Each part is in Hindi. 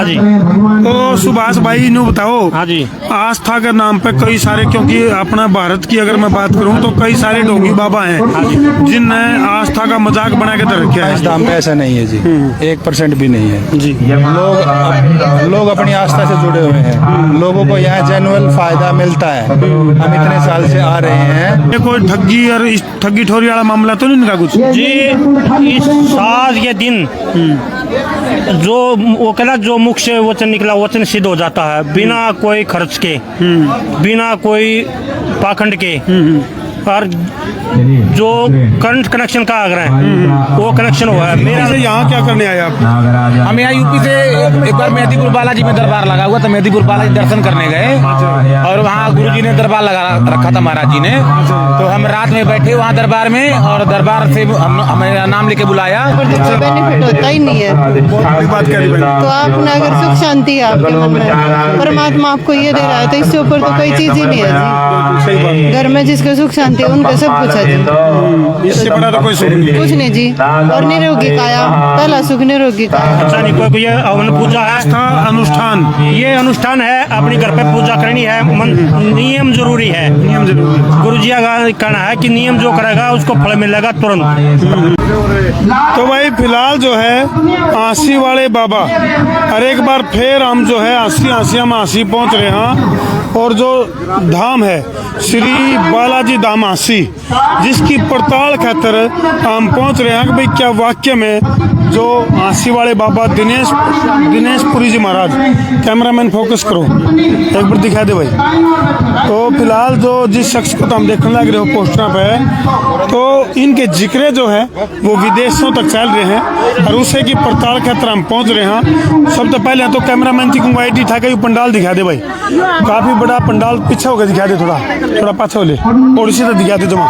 हाँ जी। तो सुभाष भाई नु बताओ, हाँ जी। आस्था के नाम पे कई सारे, क्योंकि अपना भारत की अगर मैं बात करूं तो कई सारे ढोंगी बाबा हैं जिनने आस्था का मजाक बना के धर रखा इस है। दाम पे ऐसा नहीं है जी, 1% भी नहीं है जी। लोग अपनी आस्था से जुड़े हुए हैं, लोगों को यहाँ जेन्युइन फायदा मिलता है। हम इतने साल से आ रहे हैं। ये कोई ठगी और इस ठगी ठोरी वाला मामला तो नहीं इनका कुछ? जी, इस साल ये दिन जो वो कहना, जो मुख से वचन निकला वचन सिद्ध हो जाता है, बिना कोई खर्च के, बिना कोई पाखंड के। और जो करंट कनेक्शन का आग्रह है वो कनेक्शन हुआ है मेरा। यहाँ क्या करने आए आप? हम यहाँ यूपी से एक बार मेहदीपुर बालाजी में दरबार लगा हुआ था, मेहदीपुर बालाजी दर्शन करने गए और वहाँ गुरुजी ने दरबार लगा रखा था महाराज जी ने। तो हम रात में बैठे वहाँ दरबार में और दरबार से हमें नाम लेके बुलाया। बेनिफिट होता ही नहीं है। बात करी तो आपने अगर सुख शांति है आपके मन में, परमात्मा आपको ये दे रहा है, तो इससे ऊपर तो कोई चीज ही नहीं है जी। घर में जिसको सुख शांति उनका सब कुछ है जी, इससे बड़ा तो कोई सुख नहीं। कुछ नहीं जी। और निरोगी काया, पहला सुख निरोगी काया। अच्छा नहीं, कोई ये हवन पूजा है, आस्था अनुष्ठान, ये अनुष्ठान है, अपनी घर पे पूजा करनी है। नियम जरूरी है, नियम जरूरी। गुरु जी का कहना है कि नियम जो करेगा उसको फल मिलेगा तुरंत। तो भाई फिलहाल जो है आसी वाले बाबा, और एक बार फिर हम जो है हम आसी पहुंच रहे हैं। और जो धाम है श्री बालाजी धाम आसी, जिसकी पड़ताल खातिर हम पहुंच रहे हैं कि भाई क्या वाक्य में जो आसी वाले बाबा दिनेश पुरी जी महाराज, कैमरामैन फोकस करो एक बार दिखा दे भाई। तो फिलहाल जो जिस शख्स को तो हम देखने लग रहे हो पोस्टर पे, तो इनके जिक्र जो है वो विदेशों तक चल रहे हैं और उसे की पड़ताल खातिर हम पहुंच रहे हैं। सब तो पहले तो कैमरामैन जी को आईडी था कि पंडाल दिखा दे भाई, काफी बड़ा पंडाल, पीछे होकर दिखा दे, थोड़ा पाछे हो ले और इसी तरह दिखा दे जमा।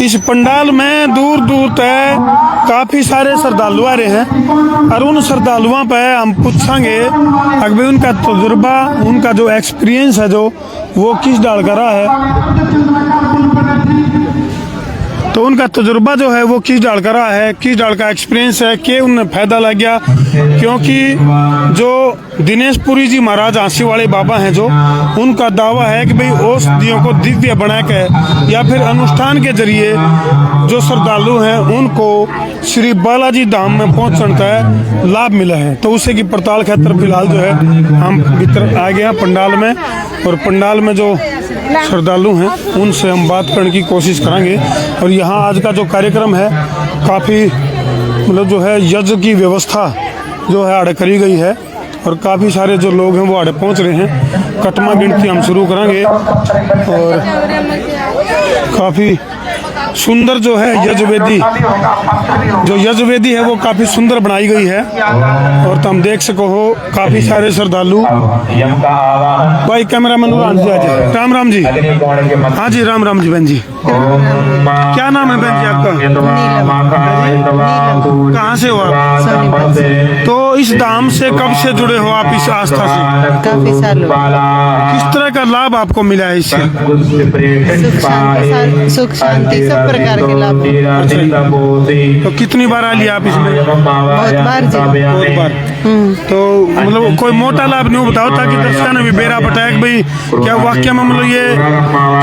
इस पंडाल में दूर दूर तक काफी सारे श्रद्धालु आ रहे हैं और उन श्रद्धालुओं पे हम पूछेंगे अगर उनका तजुर्बा, उनका जो एक्सपीरियंस है जो वो किस डाल का रहा है। तो उनका तजुर्बा जो है वो किस डाल का रहा है, किस डाल का एक्सपीरियंस है कि उन्हें फायदा लग गया। क्योंकि जो दिनेश पुरी जी महाराज आसी वाले बाबा हैं, जो उनका दावा है कि भाई औषधियों को दिव्य बना के या फिर अनुष्ठान के जरिए जो श्रद्धालु हैं उनको श्री बालाजी धाम में पहुंचने का लाभ मिला है। तो उसे की पड़ताल खातिर फिलहाल जो है हम भीतर आ गए हैं पंडाल में, और पंडाल में जो श्रद्धालु हैं उनसे हम बात करने की कोशिश करेंगे। और यहाँ आज का जो कार्यक्रम है काफ़ी मतलब जो है यज्ञ की व्यवस्था जो है आड़े करी गई है और काफ़ी सारे जो लोग हैं वो आड़े पहुँच रहे हैं। कटमा गिनती हम शुरू करेंगे और काफ़ी सुंदर जो है यजुर्वेदी, जो यजुर्वेदी है वो काफी सुंदर बनाई गई है। और तुम देख सको हो काफी सारे श्रद्धालु भाई। कैमरामैन राम राम जी। हाँ जी राम राम जी। बहन जी क्या नाम है बहन जी आपका? कहाँ से हो आप? तो इस धाम से कब से जुड़े हो आप इस आस्था से? काफी सालों। किस तरह का लाभ आपको मिला है इससे? सुख शांति सब प्रकार के लाभ। तो कितनी बार आ लिया आप इसमें? बहुत बार जी। बहुत बार। तो मतलब कोई मोटा लाभ नहीं बताओ ताकि दर्शकों ने भी बेरा बताया कि भाई क्या वाक्य में मतलब ये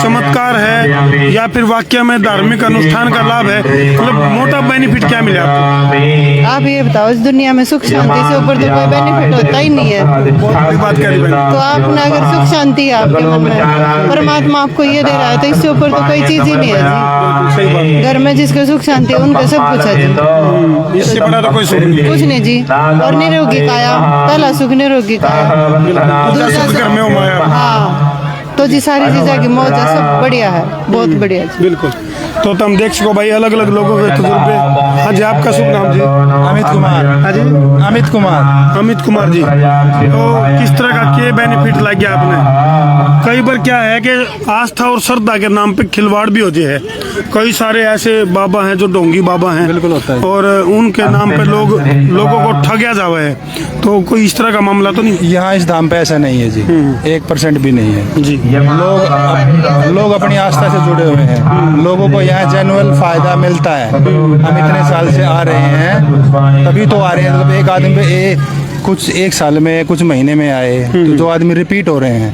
चमत्कार है या फिर वाक्य में धार्मिक अनुष्ठान का लाभ है, मतलब मोटा बेनिफिट क्या मिला आपको? आप ये बताओ, इस दुनिया में सुख शांति से ऊपर तो कोई बेनिफिट होता ही नहीं है। बात करी तो आपने अगर सुख शांति है आपके मन में, परमात्मा आपको ये दे रहा है, तो इससे ऊपर तो कोई चीज ही नहीं है जी। घर में जिसको सुख शांति उनका सब कुछ है जी, इससे बड़ा तो कोई सुख नहीं। कुछ नहीं जी। और निरोगी काया, पहला सुख निरोगी काया, दूसरा घर में हो माया। हाँ, तो जी सारी चीज़ें की मौज है, सब बढ़िया है, बहुत बढ़िया है। बिल्कुल। तो तुम देख सको भाई अलग अलग लोगों के तजुर्बे। हाँ जी, आपका शुभ नाम जी? अमित कुमार। हाँ जी, अमित कुमार। अमित कुमार जी। तो किस तरह का क्या बेनिफिट लग गया आपने? कई बार क्या है कि आस्था और श्रद्धा के नाम पे खिलवाड़ भी होती है। कई सारे ऐसे बाबा हैं जो ढोंगी बाबा हैं, बिल्कुल होता है। और उनके नाम पे लोगों को ठगया जावा है। तो कोई इस तरह का मामला तो नहीं? यहाँ इस दाम पे ऐसा नहीं है जी, 1% भी नहीं है जी। लोग अपनी आस्था से जुड़े हुए हैं, लोगों को यहाँ जेन्युइन फायदा मिलता है। हम इतने साल से आ रहे हैं, तभी तो आ रहे हैं। मतलब एक आदमी पे कुछ एक साल में कुछ महीने में आए तो जो आदमी रिपीट हो रहे हैं,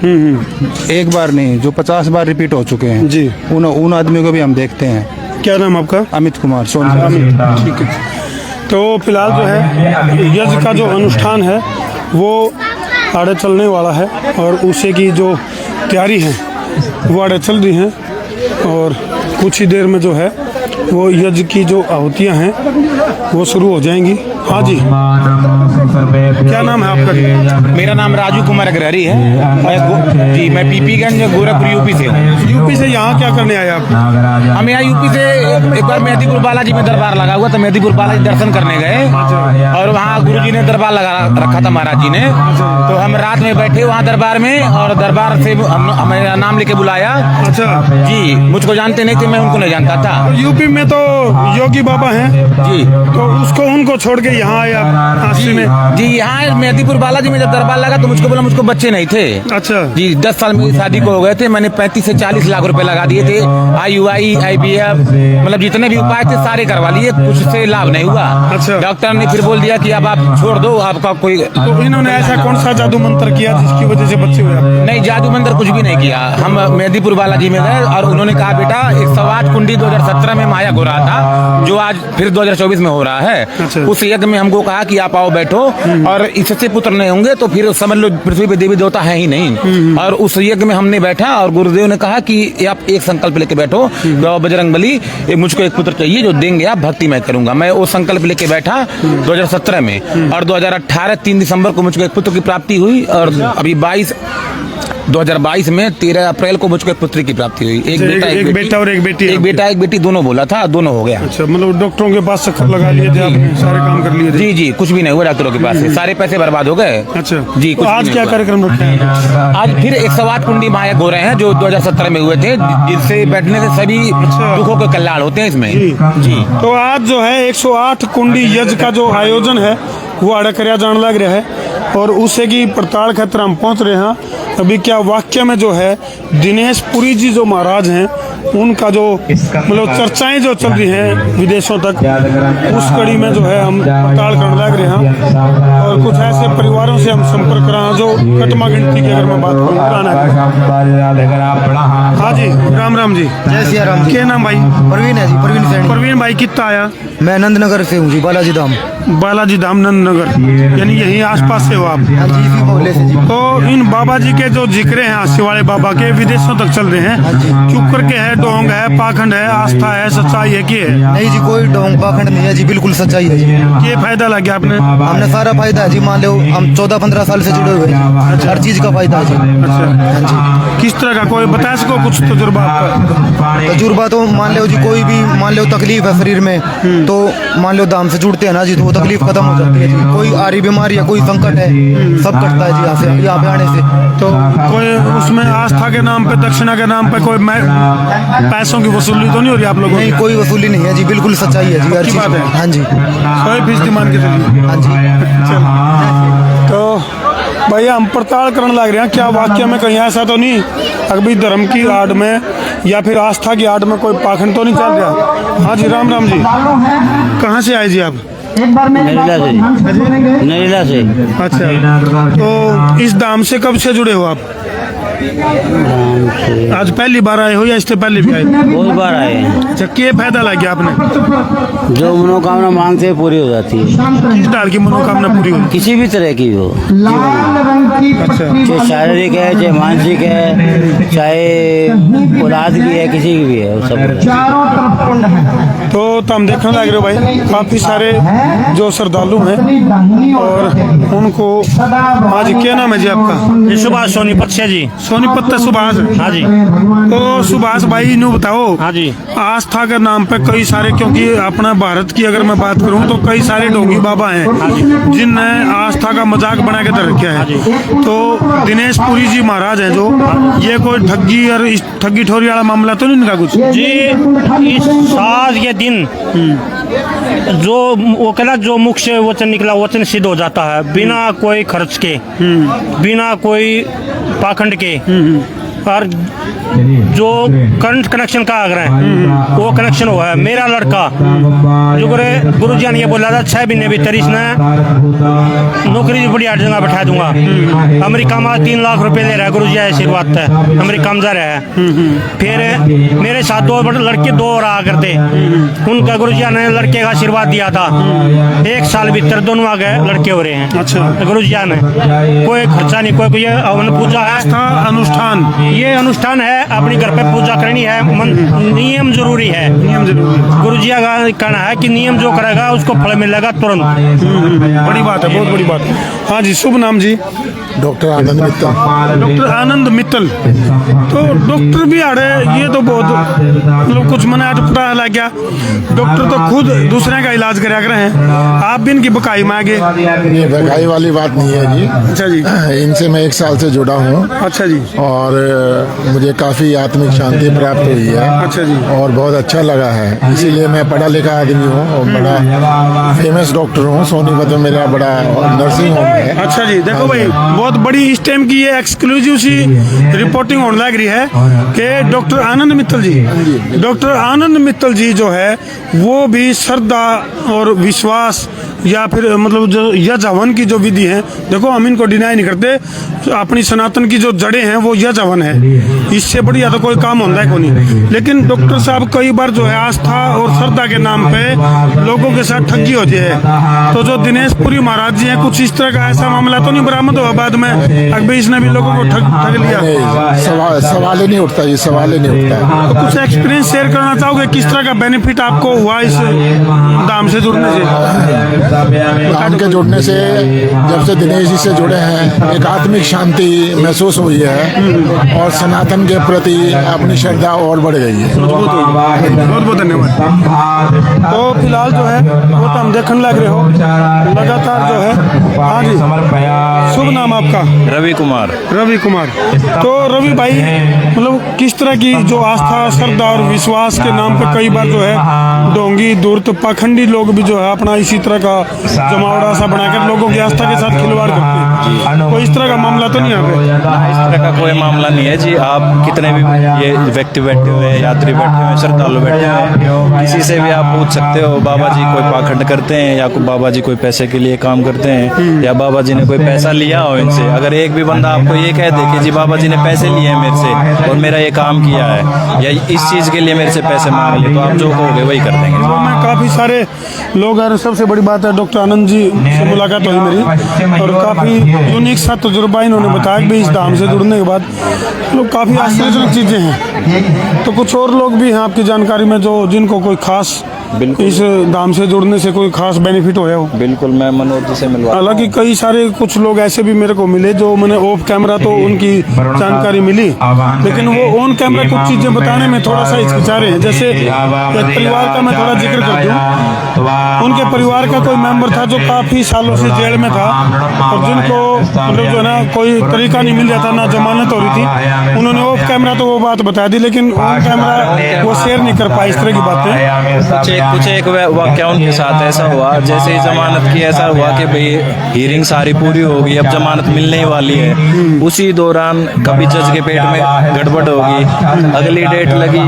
एक बार नहीं जो 50 बार रिपीट हो चुके हैं जी। उन आदमियों को भी हम देखते हैं। क्या नाम आपका? अमित कुमार सोनी। ठीक है। तो फिलहाल जो है यज्ञ का जो अनुष्ठान है वो आड़े चलने वाला है और उसे की जो तैयारी है वो आड़े चल रही हैं और कुछ ही देर में जो है वो यज्ञ की जो आहुतियाँ हैं वो शुरू हो जाएंगी। हाँ जी, क्या नाम है आपका? मेरा नाम राजू कुमार अग्रहरी है जी। मैं पीपीगंज गोरखपुर यूपी से हूँ। यूपी से यहाँ क्या करने आए आप? हम यहाँ यूपी से एक बार मेहदीपुर बालाजी में दरबार लगा हुआ था, मेहदीपुर बालाजी दर्शन करने गए और वहाँ गुरुजी ने दरबार लगा रखा था महाराज जी ने। तो हम रात में बैठे वहाँ दरबार में और दरबार से हमें नाम लेके बुलाया। अच्छा जी, मुझको जानते नहीं थे, मैं उनको नहीं जानता था। यूपी में तो योगी बाबा हैं जी, तो उसको उनको छोड़ के यहाँ आए आप आशी में? जी यहाँ मेहदीपुर बालाजी में जब दरबार लगा तो मुझको बोला मुझको बच्चे नहीं थे। अच्छा जी, 10 साल में शादी को हो गए थे। मैंने 35 से 40 लाख रुपए लगा दिए थे। IUI IVF मतलब जितने भी उपाय थे सारे करवा लिए, कुछ से लाभ नहीं हुआ। अच्छा। डॉक्टर ने फिर बोल दिया कि अब आप छोड़ दो, आपका कोई तो इन्होंने ऐसा कौन सा जादू मंत्र किया जिसकी वजह से बच्चे हुए आपके? नहीं, जादू मंत्र कुछ भी नहीं किया। हम मेहदीपुर बालाजी में गए और उन्होंने कहा बेटा 108 कुंडी 2017 में माया हो रहा था जो आज फिर 2024 में हो रहा है। अच्छा। उस यज्ञ में हमको कहा कि आप आओ बैठो और इससे पुत्र नहीं होंगे तो फिर समझ लो पृथ्वी पे देवी देवता है ही नहीं। और उस यज्ञ में हमने बैठा और गुरुदेव ने कहा कि आप एक संकल्प लेके बैठो, बजरंग बली मुझको एक पुत्र चाहिए जो देंगे आप भक्ति मैं करूंगा। मैं वो संकल्प लेके बैठा 2017 में और 2018 3 दिसंबर को मुझको एक पुत्र की प्राप्ति हुई और अभी 2022 में 13 अप्रैल को मुझको एक पुत्री की प्राप्ति हुई। एक बेटा और एक बेटी? एक बेटा एक बेटी दोनों बोला था, दोनों हो गया। अच्छा, मतलब डॉक्टरों के पास चक्कर लगा लिए थे आपने, सारे काम कर लिए थे? जी जी, कुछ भी नहीं हुआ डॉक्टरों के पास से, सारे पैसे बर्बाद हो गए। अच्छा जी, तो कुछ आज भी क्या नहीं हुआ। कार्यक्रम रखे हैं? आज फिर 108 कुंडी मायक हो रहे हैं जो 2017 में हुए थे, जिससे बैठने से सभी दुखों के कल्याण होते हैं इसमें। जी, तो आज जो है 108 कुंडी यज्ञ का जो आयोजन है वो अड़करिया जान लग रहा है और उसे की पड़ताल खातिर हम पहुंच रहे हैं। अभी क्या वाक्य में जो है दिनेश पुरी जी जो महाराज हैं उनका जो मतलब चर्चाएं जो चल रही हैं विदेशों तक, उस कड़ी में जो है हम पड़ताल करने लग रहे हैं और कुछ ऐसे परिवारों से हम संपर्क रहे हैं जो कटमा गिनती की अगर मैं बात करूँ पुराना। हाँ जी, राम राम जी। जय सिया राम जी। क्या नाम भाई? परवीन है जी, परवीन सैनी। परवीन भाई कितना आया? मैं नंदनगर से हूँ जी, बालाजी धाम। बालाजी धाम नंदनगर, यानी यहीं आसपास से हो आप? हाँ जी, इसी मोहल्ले से जी। तो इन बाबा जी के जो जिक्र हैं आशी वाले बाबा के विदेशों तक चल रहे हैं, चुप करके है, ढोंग है, पाखंड है, आस्था है, सच्चाई है, की है? नहीं जी, कोई ढोंग पाखंड नहीं है जी, बिल्कुल सच्चाई है जी। ये फायदा लग गया आपने? हमने सारा फायदा है जी, मान लो हम 14-15 साल से जुड़े हुए हैं, हर चीज का फायदा है जी। अच्छा, हाँ जी। किस तरह का कोई बता सको कुछ तजुर्बा आपका? तजुर्बा तो मान लो जी, कोई भी मान लो तकलीफ है शरीर में तो मान लो धाम से जुड़ते हैं ना जी तो वो तकलीफ खत्म हो जाती है जी। कोई आ रही बीमारी है, कोई संकट है, सब कटता है जी यहाँ पे आने से। तो कोई उसमें आस्था के नाम पे, दक्षिणा के नाम पे कोई पैसों की वसूली तो नहीं हो रही आप लोगों नहीं, की? कोई वसूली नहीं है जी, बिल्कुल सच्चाई है जी हर चीज। बात है। हाँ जी, 100% मान के चलिए। हाँ जी। तो भैया हम पड़ताल करने लग रहे हैं, क्या वाक्य में कहीं ऐसा तो नहीं अभी धर्म की आड़ में या फिर आस्था की आड़ में कोई पाखंड तो नहीं चल रहा? हाँ जी, राम राम जी। कहाँ से आए जी आप? नरीला से। नरीला से। अच्छा, तो इस धाम से कब से जुड़े हो आप? आज पहली बार आए हो या इससे पहले भी आए? बहुत बार आए हैं। अच्छा, क्या फायदा लग गया आपने? जो मनोकामना मांगते हैं पूरी हो जाती है। किस डाल की मनोकामना पूरी हुई? किसी भी तरह की हो, अच्छा, चाहे शारीरिक है, चाहे मानसिक है, चाहे औलाद की है, किसी की भी है, वो सब। तो हम देखने लग रहे हो भाई काफी सारे जो श्रद्धालु हैं और उनको आज क्या नाम है जी आपका? ये सुभाष सोनीपत से जी। सोनीपत सुभाष? हाँ जी। तो सुभाष भाई नु बताओ, हाँ जी। आस्था के नाम पे कई सारे, क्योंकि अपना भारत की अगर मैं बात करूं तो कई सारे ढोंगी बाबा हैं जिनने आस्था का मजाक बना के धर रखा है। तो दिनेश पुरी जी महाराज हैं जो, ये कोई ठगी और ठगी ठोरी वाला मामला तो नहीं इनका कुछ? जी, इस आज ये दिन जो वो कहना जो मुख से वचन निकला वचन सिद्ध हो जाता है बिना कोई खर्च के, बिना कोई पाखंड के। और जो करंट कनेक्शन का आग्रह है वो कनेक्शन हुआ है। मेरा लड़का जो गुरु जी ने ये बोला था 6 महीने भीतर इसने नौकरी बड़ी हर जगह बैठा दूंगा। अमेरिका में 3 लाख रुपए दे रहा है गुरु जी, आशीर्वाद है। अमेरिका में जा रहा है। फिर मेरे साथ 2 लड़के 2 और आ करते, उनका गुरु जी ने लड़के का आशीर्वाद दिया था। 1 साल भीतर दोनों आ गए लड़के हो रहे हैं। अच्छा। गुरु जी ने कोई खर्चा नहीं, कोई हवन पूजा है अनुष्ठान, ये अनुष्ठान है, अपनी घर पे पूजा करनी है। नियम जरूरी है, नियम जरूरी है। गुरु जी का कहना है कि नियम जो करेगा उसको फल मिलेगा तुरंत। बड़ी बात है, बहुत बड़ी बात है। हाँ जी, शुभ नाम जी? डॉक्टर आनंद मित्तल। डॉक्टर आनंद मित्तल। तो डॉक्टर भी आड़े, ये तो बहुत मतलब कुछ मना अटपटा लग गया। डॉक्टर तो खुद दूसरे का इलाज करा कर हैं, आप भी इनकी बकाई मांगे। ये बकाई वाली बात नहीं है जी। अच्छा जी। इनसे मैं 1 साल से जुड़ा हूँ। अच्छा जी। और मुझे काफ़ी आत्मिक शांति प्राप्त हुई है। अच्छा जी। और बहुत अच्छा लगा है, इसीलिए मैं पढ़ा लिखा आदमी हूँ और बड़ा फेमस डॉक्टर हूँ। सोनीपत में मेरा बड़ा नर्सिंग होम है। अच्छा जी। देखो भाई, बहुत बड़ी इस टाइम की ये एक्सक्लूसिव सी रिपोर्टिंग होने लग रही है कि डॉक्टर आनंद मित्तल जी, डॉक्टर आनंद मित्तल जी जो है वो भी श्रद्धा और विश्वास या फिर मतलब जो यज्ञ की जो विधि है, देखो हम इनको डिनाई नहीं करते, अपनी सनातन की जो जड़ें हैं वो यज्ञ है, इससे बढ़िया तो कोई काम होता है को नहीं। लेकिन डॉक्टर साहब कई बार जो है आस्था और श्रद्धा के नाम पे लोगों के साथ ठगी होती है। तो जो दिनेश पुरी महाराज जी हैं, कुछ इस तरह का ऐसा मामला तो नहीं बरामद हुआ बाद में अभी इसने भी लोगों को ठग लिया? सवाल ही नहीं उठता जी, सवाल ही नहीं उठता। तो कुछ एक्सपीरियंस शेयर करना चाहोगे, किस तरह का बेनिफिट आपको हुआ इस धाम से जुड़ने से? धाम के जुड़ने से, जब से दिनेश जी से जुड़े हैं, एक आत्मिक शांति महसूस हुई है और सनातन के प्रति अपनी श्रद्धा और बढ़ गई है। बहुत बहुत धन्यवाद। तो फिलहाल जो है वो तो हम देखने लग रहे हो लगातार जो है। हाँ जी, शुभ नाम आपका? रवि कुमार। रवि कुमार। तो रवि भाई, मतलब किस तरह की जो आस्था, श्रद्धा और विश्वास के नाम पे कई बार जो है ढोंगी, धूर्त, पाखंडी लोग भी जो है अपना इसी तरह का जमावड़ा सा बनाकर लोगों की आस्था के साथ खिलवाड़ करते हैं। कोई इस तरह का मामला तो नहीं यहाँ पे? इस तरह का कोई मामला नहीं है जी। आप कितने भी ये व्यक्ति बैठे हुए हैं, यात्री बैठे हुए हैं, श्रद्धालु बैठे हुए हैं, किसी से भी आप पूछ सकते हो बाबा जी कोई पाखंड करते हैं या बाबा जी कोई पैसे के लिए काम करते हैं या बाबा जी ने कोई पैसा लिया हो इनसे। अगर एक भी बंदा आपको ये कह दे कि जी बाबा जी ने पैसे लिए हैं मेरे से और मेरा ये काम किया है या इस चीज़ के लिए मेरे से पैसे मांग लिए, तो आप जो कहोगे वही कर देंगे। तो मैं काफ़ी सारे लोग और सबसे बड़ी बात है डॉक्टर आनंद जी से मुलाकात हुई मेरी और काफ़ी यूनिक सा तजुर्बा इन्होंने बताया कि इस धाम से जुड़ने के बाद लोग काफ़ी आश्चर्यजनक चीज़ें हैं। तो कुछ और लोग भी हैं आपकी जानकारी में जो जिनको कोई खास इस धाम से जुड़ने से कोई खास बेनिफिट होया हो? बिल्कुल, मैं मनोज जी से मिलवा। हालांकि कई सारे कुछ लोग ऐसे भी मेरे को मिले जो मैंने ऑफ कैमरा तो उनकी जानकारी मिली, लेकिन वो ऑन कैमरा कुछ चीजें बताने में थोड़ा सा हिचकिचा रहे हैं। जैसे एक परिवार का मैं थोड़ा जिक्र कर दूं, उनके परिवार का कोई मेंबर था जो काफी सालों से जेल में था और जिनको मतलब जो है ना कोई तरीका नहीं मिल रहा था, ना जमानत हो रही थी। उन्होंने ऑफ कैमरा तो वो बात बता दी, लेकिन ऑन कैमरा वो शेयर नहीं कर पाए इस तरह की बातें। कुछ एक वाक्य उनके साथ ऐसा हुआ, जैसे ही जमानत की ऐसा हुआ कि भाई हियरिंग सारी पूरी हो गई, अब जमानत मिलने ही वाली है। उसी दौरान कभी जज के पेट में गड़बड़ होगी, अगली डेट लगी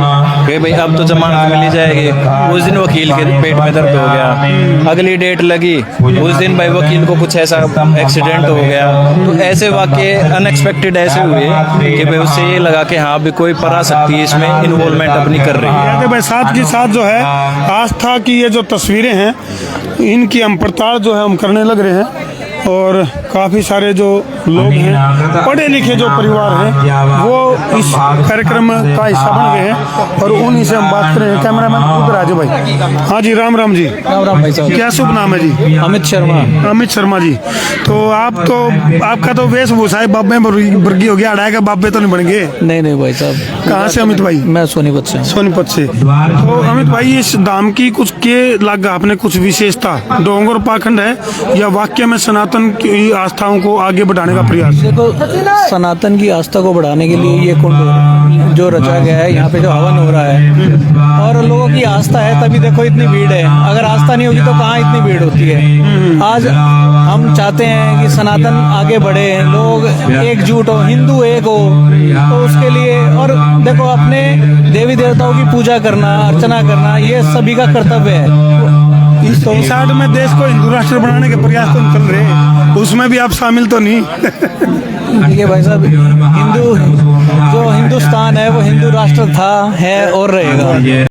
कि भाई अब तो जमानत मिल ही जाएगी, उस दिन वकील के पेट में दर्द हो गया। अगली डेट लगी, उस दिन भाई वकील को कुछ ऐसा एक्सीडेंट हो गया। तो ऐसे वाक्य अनएक्सपेक्टेड ऐसे हुए कि भाई उससे ये लगा कि हाँ भी कोई पराशक्ति इसमें इन्वॉल्वमेंट अपनी कर रही है। भाई साथ के साथ जो है आस्था की ये जो तस्वीरें हैं इनकी हम पड़ताल जो है हम करने लग रहे हैं और काफ़ी सारे जो लोग हैं, पढ़े लिखे जो परिवार हैं, वो इस कार्यक्रम का हिस्सा बन गए हैं और उन्हीं से हम बात कर रहे हैं। कैमरामैन उधर आ जाओ भाई। हाँ जी, राम राम जी। राम राम भाई साहब। क्या शुभ नाम है जी? अमित शर्मा। अमित शर्मा जी। तो आपका तो वेशभूषा है बाबे वर्गी हो गया, अड़ाई का बाबे तो नहीं बन गए? नहीं भाई साहब। कहाँ से अमित भाई? मैं सोनीपत से। सोनीपत से। तो अमित भाई, इस धाम की कुछ के लगा आपने कुछ विशेषता, ढोंग और पाखंड है या वाक्य में सनातन की आस्थाओं को आगे बढ़ाने का प्रयास? देखो, सनातन की आस्था को बढ़ाने के लिए ये कुंड जो रचा गया है, यहाँ पे जो हवन हो रहा है और लोगों की आस्था है, तभी देखो इतनी भीड़ है। अगर आस्था नहीं होगी तो कहाँ इतनी भीड़ होती है। आज हम चाहते हैं कि सनातन आगे बढ़े, लोग एकजुट हो, हिंदू एक हो, तो उसके लिए और देखो अपने देवी देवताओं की पूजा करना, अर्चना करना, ये सभी का कर्तव्य है। इस 60 में देश को हिंदू राष्ट्र बनाने के प्रयास तो चल रहे हैं, उसमें भी आप शामिल तो नहीं? देखिए भाई साहब, हिंदू जो हिंदुस्तान है वो हिंदू राष्ट्र था, है और रहेगा।